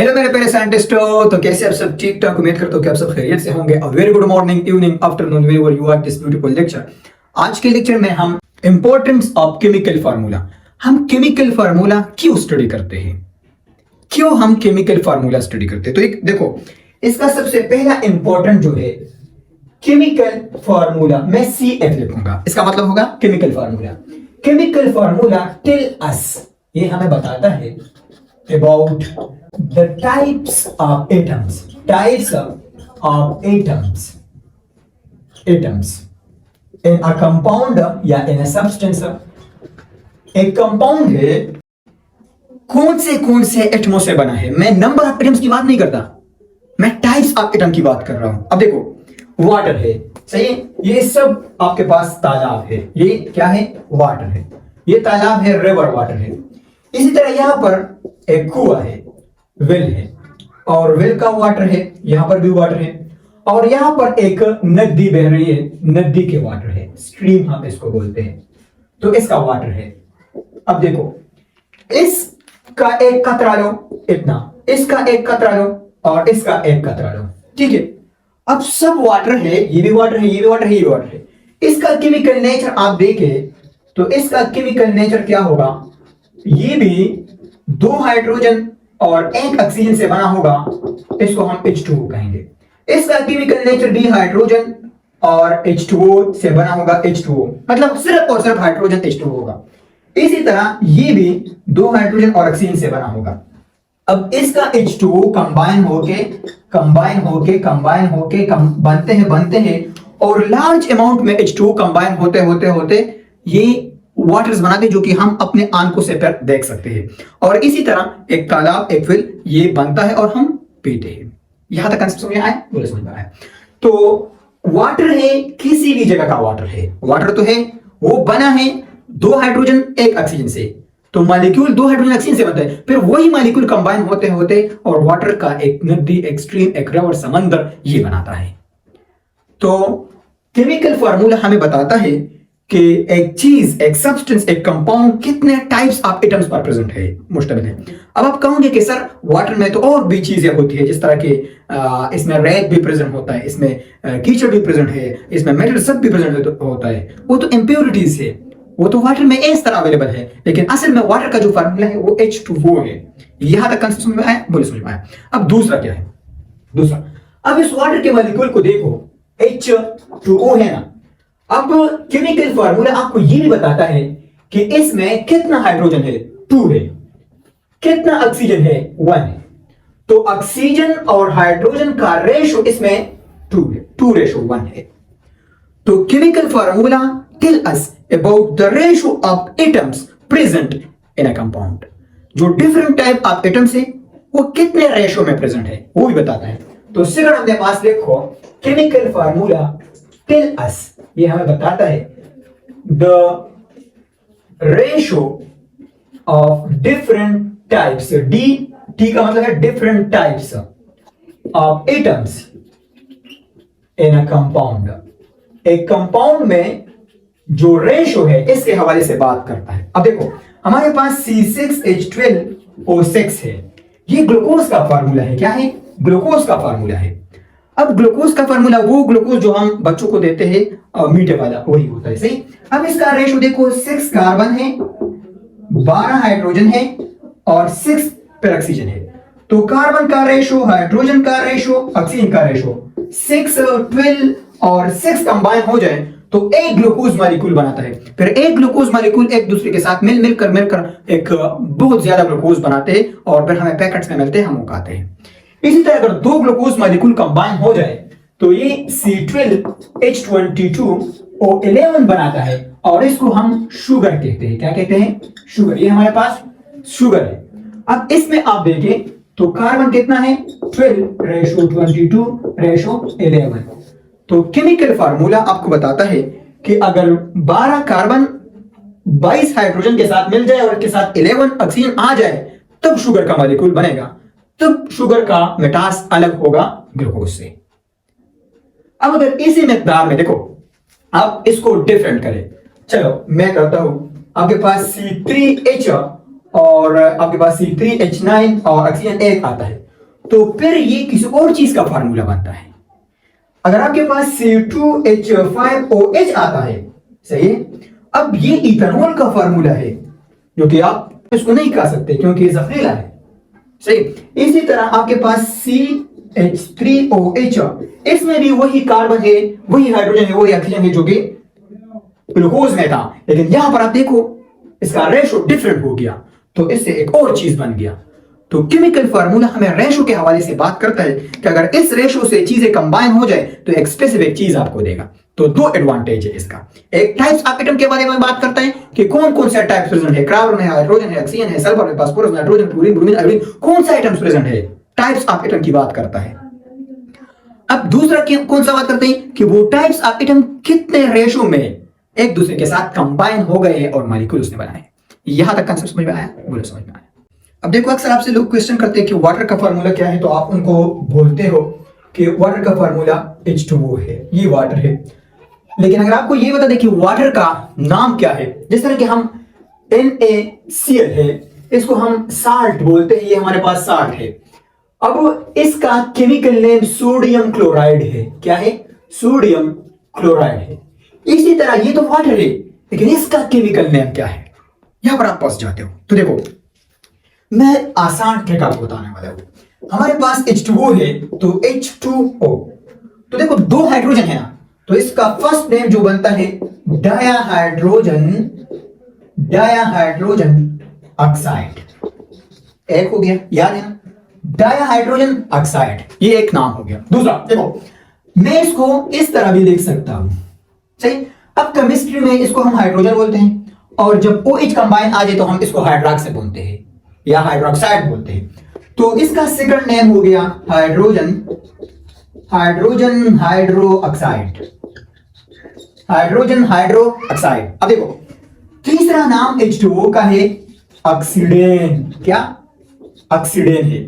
Hello मेरे प्यारे साइंटिस्टों, तो कैसे आप सब? ठीक ठाक, उम्मीद करता हूँ कि आप सब खैरियत से होंगे। Very good morning, evening, afternoon, wherever you are this beautiful lecture. आज के लेक्चर में हम इंपॉर्टेंस ऑफ केमिकल फार्मूला, हम केमिकल फार्मूला क्यों स्टडी करते हैं, क्यों हम केमिकल फार्मूला स्टडी करते हैं। तो एक देखो, इसका सबसे पहला इंपॉर्टेंट जो है केमिकल फार्मूला, मैं CF लिखूंगा, इसका मतलब होगा chemical formula. Chemical formula tell us, ये हमें बताता है about the types of atoms in a compound या in a substance। एक कंपाउंड है, कौन से एटमों से बना है। मैं नंबर ऑफ एटम्स की बात नहीं करता, मैं टाइप्स ऑफ एटम की बात कर रहा हूं। अब देखो, वाटर है, सही है, ये सब आपके पास तालाब है, ये क्या है? वाटर है, ये तालाब है, रिवर वाटर है। इसी तरह यहां पर एक कुआं है, वेल है, और वेल का वाटर है, यहां पर भी वाटर है, और यहां पर एक नदी बह रही है, नदी के वाटर है, स्ट्रीम हम इसको बोलते हैं, तो इसका वाटर है। अब देखो, इसका एक कतरा लो, इतना, इसका एक कतरा लो, और इसका एक कतरा लो, ठीक है। अब सब वाटर है, ये भी वाटर है, ये भी वाटर है, ये भी वाटर है। इसका केमिकल नेचर आप देखें तो इसका केमिकल नेचर क्या होगा? ये भी 2 हाइड्रोजन और 1 ऑक्सीजन से बना होगा, इसको हम H2O कहेंगे। इसका केमिकल नेचर भी हाइड्रोजन और H2O से बना होगा, H2O मतलब सिर्फ और सिर्फ हाइड्रोजन H2O होगा। इसी तरह ये भी 2 हाइड्रोजन और ऑक्सीजन से बना होगा। अब इसका H2O कंबाइन होके बनते हैं और लार्ज अमाउंट में H2O कंबाइन होते ये वाटर्स बनाते हैं, जो कि हम अपने आंखों से देख सकते हैं। और इसी तरह एक तालाब, एक वेल, ये बनता है और हम पीते हैं। यहां तक कंसेप्ट समझ में आया? बोले समझ में आया? तो वाटर है, किसी भी जगह का वाटर है, वाटर तो है, वो बना है 2 हाइड्रोजन 1 ऑक्सीजन से, तो मॉलिक्यूल 2 हाइड्रोजन ऑक्सीजन से बनता है, फिर वही मॉलिक्यूल कंबाइन होते और वाटर का एक नदी, एक स्ट्रीम, एक रिवर, समंदर, ये बनाता है। तो केमिकल फार्मूला हमें बताता है कि एक चीज, एक सब्सटेंस, एक कंपाउंड कितने टाइप्स ऑफ एटम्स पर प्रेजेंट है, मुश्तमिल है। अब आप कहोगे कि सर वाटर में तो और भी चीजें होती है, जिस तरह के इसमें रेत भी प्रेजेंट होता है, इसमें कीचड़ भी प्रेजेंट है, इसमें मेटल सब भी प्रेजेंट होता है, वो तो इम्प्योरिटीज है, वो तो वाटर में इस तरह अवेलेबल है। लेकिन असल में वाटर का जो फार्मूला है वो H2O है। यहां तक कंसेप्ट समझ में आया? बोले समझ में आया? अब दूसरा क्या है? दूसरा, अब इस वाटर के मॉलिक्यूल को देखो, H2O है ना। अब केमिकल फार्मूला आपको ये भी बताता है कि इसमें कितना हाइड्रोजन है? 2 है। कितना ऑक्सीजन है? 1 है। तो ऑक्सीजन और हाइड्रोजन का रेशो इसमें 2 है, 2:1 है। तो chemical formula tell us about the ratio of atoms present in a compound. जो डिफरेंट टाइप ऑफ एटम्स है वो कितने रेशो में प्रेजेंट है वो भी बताता है। तो सिगर अपने पास देखो, केमिकल फार्मूला टेल अस, ये हमें बताता है the ratio of different types, T का मतलब है different types of atoms in a compound. एक कंपाउंड में जो रेशो है इसके हवाले से बात करता है। अब देखो, हमारे पास C6H12O6 है, ये ग्लूकोज का फार्मूला है। क्या है? ग्लूकोज का फार्मूला है। अब ग्लूकोज का फार्मूला, वो ग्लूकोज जो हम बच्चों को देते हैं मीठे वाला, वही होता है, सही। अब इसका रेशो देखो, 6 कार्बन है, 12 हाइड्रोजन है और 6 पर ऑक्सीजन है। तो कार्बन का रेशो, हाइड्रोजन का रेशो, ऑक्सीजन का रेशो 6, 12 और 6 कंबाइन हो जाए तो एक ग्लूकोज मॉलिक्यूल बनाता है। फिर एक ग्लूकोज मॉलिक्यूल एक दूसरे के साथ मिलकर एक बहुत ज्यादा ग्लूकोज बनाते हैं और फिर हमें पैकेट्स में मिलते हैं, हम उगाते हैं। इसी तरह अगर 2 ग्लूकोज मॉलिक्यूल कंबाइन हो जाए तो ये C12H22O11 बनाता है और इसको हम शुगर कहते हैं। क्या कहते हैं? शुगर। ये हमारे पास शुगर है। अब इसमें आप देखें तो कार्बन कितना है? 12:22:11। तो केमिकल फार्मूला आपको बताता है कि अगर 12 कार्बन 22 हाइड्रोजन के साथ मिल जाए और इसके साथ 11 ऑक्सीजन आ जाए तब शुगर का मॉलिक्यूल बनेगा, तब शुगर का मिठास अलग होगा ग्लूकोज से। अब अगर इसी मिकदार में देखो, आप इसको डिफरेंट करें, चलो मैं करता हूं। आपके पास C3H और आपके पास C3H9 और ऑक्सीजन 1 आता है, तो फिर ये किसी और चीज का फार्मूला बनता है। अगर आपके पास C2H5OH आता है, सही है, अब ये इथेनॉल का फार्मूला है जो कि आप इसको नहीं खा सकते क्योंकि ये जहरीला है, सही। इसी तरह आपके पास CH3OH, इसमें भी वही कार्बन है, वही हाइड्रोजन है, वही ऑक्सीजन है जो कि ग्लूकोज में था, लेकिन यहां पर आप देखो इसका रेशो डिफरेंट हो गया, तो इससे एक और चीज बन गया। तो केमिकल फार्मूला हमें रेशो के हवाले से बात करता है कि अगर इस रेशो से चीजें कंबाइन हो जाए तो एक स्पेसिफिक चीज आपको देगा। तो दो एडवांटेज है इसका। एक टाइप्स ऑफ एटम के बारे में बात करता है कि कौन कौन सा टाइप्स प्रेजेंट है, कार्बन है, हाइड्रोजन है, ऑक्सीजन है, सल्फर है, phosphorus, nitrogen, chlorine, bromine, iodine, कौन सा एटम्स प्रेजेंट है, टाइप्स ऑफ एटम की बात करता है। अब दूसरा कौन सा बात करते हैं कि वो टाइप्स ऑफ एटम कितने रेशो में एक दूसरे के साथ कंबाइन हो गए और मॉलिक्यूल उसने बनाए। यहां तक कंसेप्ट समझ में आया? बोलो समझ में आया। अब देखो अक्सर आपसे लोग क्वेश्चन करते हैं कि वाटर का फार्मूला क्या है, तो आप उनको बोलते हो कि वाटर का फार्मूला H2O है, ये वाटर है। लेकिन अगर आपको ये बता दें कि वाटर का नाम क्या है, जिस तरह कि हम NaCl है, इसको हम साल्ट बोलते हैं, ये हमारे पास साल्ट है। अब इसका केमिकल नेम सोडियम क्लोराइड है। क्या है? सोडियम क्लोराइड है। इसी तरह ये तो वाटर है, लेकिन इसका केमिकल नेम क्या है, यहां पर आप फंस जाते हो। तो देखो मैं आसान ट्रिक आपको बताने वाला हूं। हमारे पास H2O है, तो H2O, तो देखो दो हाइड्रोजन है ना, तो इसका फर्स्ट नेम जो बनता है डायाहाइड्रोजन ऑक्साइड। एक हो गया, याद है ना, डायाहाइड्रोजन ऑक्साइड, ये एक नाम हो गया। दूसरा देखो मैं इसको इस तरह भी लिख सकता हूं, सही। अब केमिस्ट्री में इसको हम हाइड्रोजन बोलते हैं, और जब OH कंबाइन आ जाए तो हम इसको हाइड्रॉक्स बोलते हैं या हाइड्रोक्साइड बोलते हैं। तो इसका सेकंड नेम हो गया हाइड्रोजन हाइड्रो ऑक्साइड। अब देखो तीसरा नाम H2O का है ऑक्सीडेन। क्या? ऑक्सीडेन है।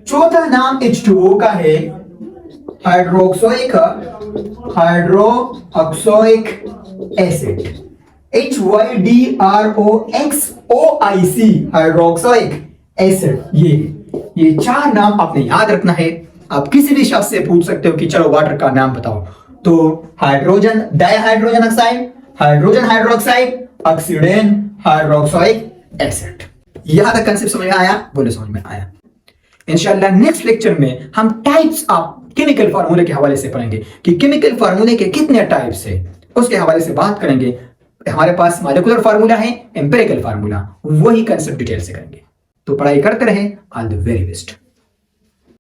चौथा नाम H2O का है हाइड्रोक्सोइक एसिड, HYDROXOIC, हाइड्रोक्सोइक एसिड। ये चार नाम आपने याद रखना है। आप किसी भी शख्स से पूछ सकते हो कि चलो वाटर का नाम बताओ, तो hydrogen dihydrogen oxide, hydrogen hydroxide, oxidane, hydroxoic acid. यहां तक कंसेप्ट समझ में आया? बोले समझ में आया। इंशाल्लाह नेक्स्ट लेक्चर में हम टाइप्स ऑफ केमिकल फार्मूले के हवाले से पढ़ेंगे कि केमिकल फार्मूले के कितने टाइप्स है, उसके हवाले से बात करेंगे। हमारे पास मॉलिक्यूलर फार्मूला है, एम्पिरिकल फार्मूला, वही कंसेप्ट डिटेल से करेंगे। तो पढ़ाई करते रहे। All the very best.